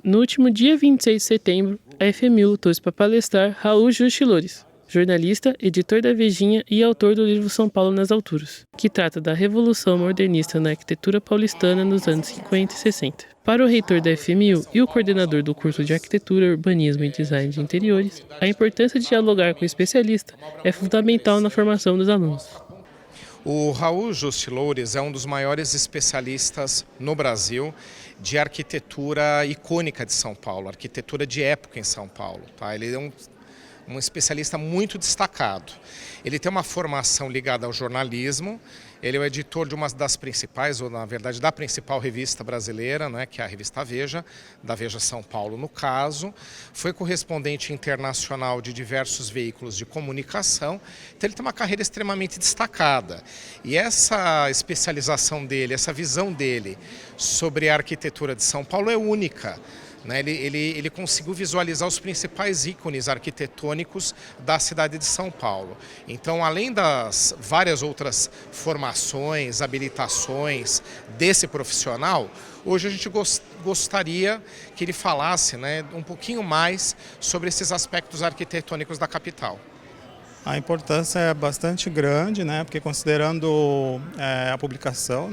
No último dia 26 de setembro, a FMU trouxe para palestrar Raul Juste Loures, jornalista, editor da Vejinha e autor do livro São Paulo nas Alturas, que trata da revolução modernista na arquitetura paulistana nos anos 50 e 60. Para o reitor da FMU e o coordenador do curso de Arquitetura, Urbanismo e Design de Interiores, a importância de dialogar com o especialista é fundamental na formação dos alunos. O Raul Juste Loures é um dos maiores especialistas no Brasil de arquitetura icônica de São Paulo, arquitetura de época em São Paulo. Tá? Ele é um especialista muito destacado. Ele tem uma formação ligada ao jornalismo, ele é o editor de uma das principais, ou na verdade da principal revista brasileira, né, que é a revista Veja, da Veja São Paulo no caso. Foi correspondente internacional de diversos veículos de comunicação, então ele tem uma carreira extremamente destacada. E essa especialização dele, essa visão dele sobre a arquitetura de São Paulo é única. Ele conseguiu visualizar os principais ícones arquitetônicos da cidade de São Paulo. Então, além das várias outras formações, habilitações desse profissional, hoje a gente gostaria que ele falasse, um pouquinho mais sobre esses aspectos arquitetônicos da capital. A importância é bastante grande, porque considerando a publicação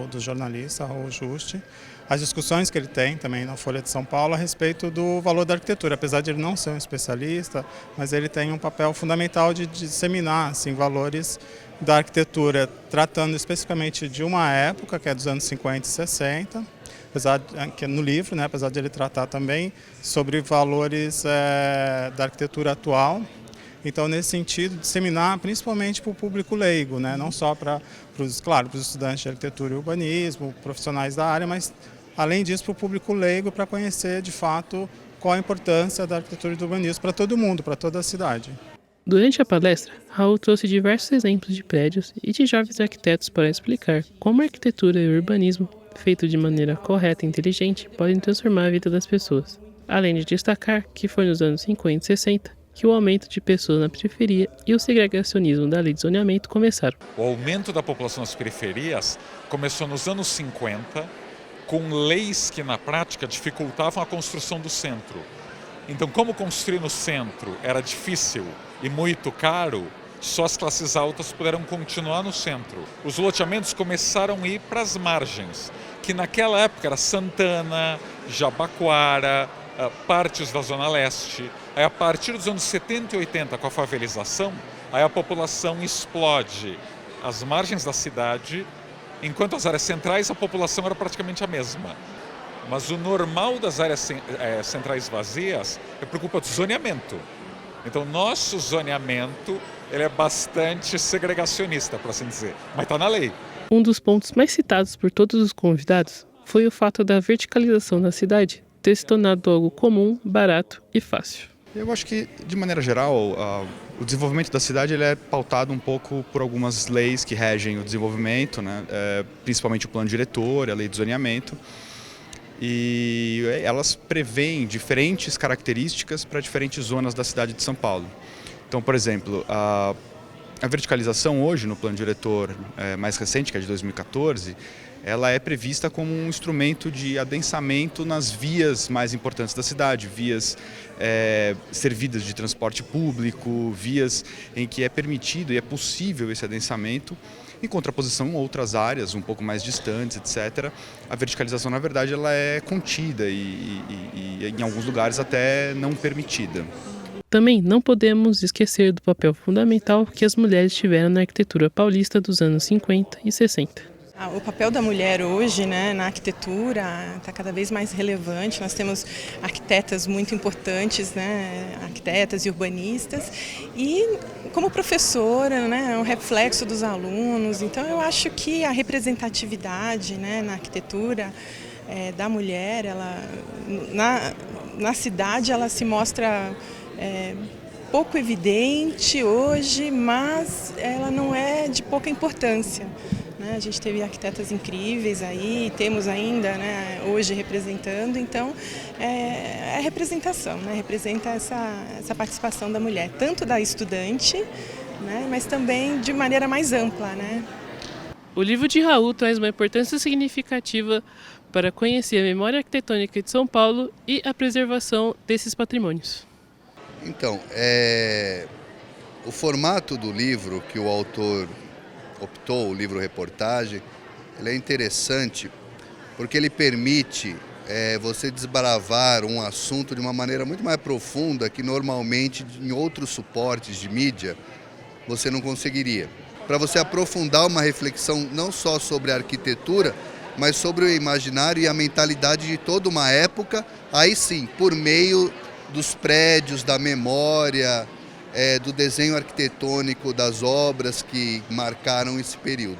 do jornalista Raul Juste, as discussões que ele tem também na Folha de São Paulo a respeito do valor da arquitetura. Apesar de ele não ser um especialista, mas ele tem um papel fundamental de disseminar valores da arquitetura, tratando especificamente de uma época, que é dos anos 50 e 60, que é no livro, apesar de ele tratar também sobre valores da arquitetura atual. Então, nesse sentido, disseminar principalmente para o público leigo, não só para os estudantes de arquitetura e urbanismo, profissionais da área, mas, além disso, para o público leigo, para conhecer, de fato, qual a importância da arquitetura e do urbanismo para todo mundo, para toda a cidade. Durante a palestra, Raul trouxe diversos exemplos de prédios e de jovens arquitetos para explicar como a arquitetura e o urbanismo, feito de maneira correta e inteligente, podem transformar a vida das pessoas. Além de destacar que foi nos anos 50 e 60 que o aumento de pessoas na periferia e o segregacionismo da lei de zoneamento começaram. O aumento da população nas periferias começou nos anos 50, com leis que na prática dificultavam a construção do centro. Então, como construir no centro era difícil e muito caro, só as classes altas puderam continuar no centro. Os loteamentos começaram a ir para as margens, que naquela época era Santana, Jabaquara, partes da Zona Leste. Aí, a partir dos anos 70 e 80, com a favelização, aí a população explode as margens da cidade, enquanto as áreas centrais a população era praticamente a mesma. Mas o normal das áreas centrais vazias é por culpa do zoneamento. Então, nosso zoneamento ele é bastante segregacionista, por assim dizer, mas está na lei. Um dos pontos mais citados por todos os convidados foi o fato da verticalização na cidade ter se tornado algo comum, barato e fácil. Eu acho que, de maneira geral, o desenvolvimento da cidade ele é pautado um pouco por algumas leis que regem o desenvolvimento, principalmente o plano diretor, a lei de zoneamento, e elas prevêem diferentes características para diferentes zonas da cidade de São Paulo. Então, por exemplo, a verticalização hoje no plano diretor mais recente, que é de 2014, ela é prevista como um instrumento de adensamento nas vias mais importantes da cidade, vias servidas de transporte público, vias em que é permitido e é possível esse adensamento, em contraposição a outras áreas um pouco mais distantes, etc. A verticalização, na verdade, ela é contida e em alguns lugares até não permitida. Também não podemos esquecer do papel fundamental que as mulheres tiveram na arquitetura paulista dos anos 50 e 60. O papel da mulher hoje, na arquitetura está cada vez mais relevante. Nós temos arquitetas muito importantes, arquitetas e urbanistas, e como professora, é um reflexo dos alunos. Então eu acho que a representatividade na arquitetura da mulher, ela, na cidade, ela se mostra pouco evidente hoje, mas ela não é de pouca importância. A gente teve arquitetas incríveis aí, temos ainda hoje representando, então é representação, representa essa participação da mulher, tanto da estudante, né? Mas também de maneira mais ampla, né? O livro de Raul traz uma importância significativa para conhecer a memória arquitetônica de São Paulo e a preservação desses patrimônios. Então, o formato do livro que o autor optou, o livro-reportagem, ele é interessante porque ele permite você desbravar um assunto de uma maneira muito mais profunda que normalmente em outros suportes de mídia você não conseguiria. Para você aprofundar uma reflexão não só sobre a arquitetura, mas sobre o imaginário e a mentalidade de toda uma época, aí sim, por meio dos prédios, da memória, do desenho arquitetônico das obras que marcaram esse período.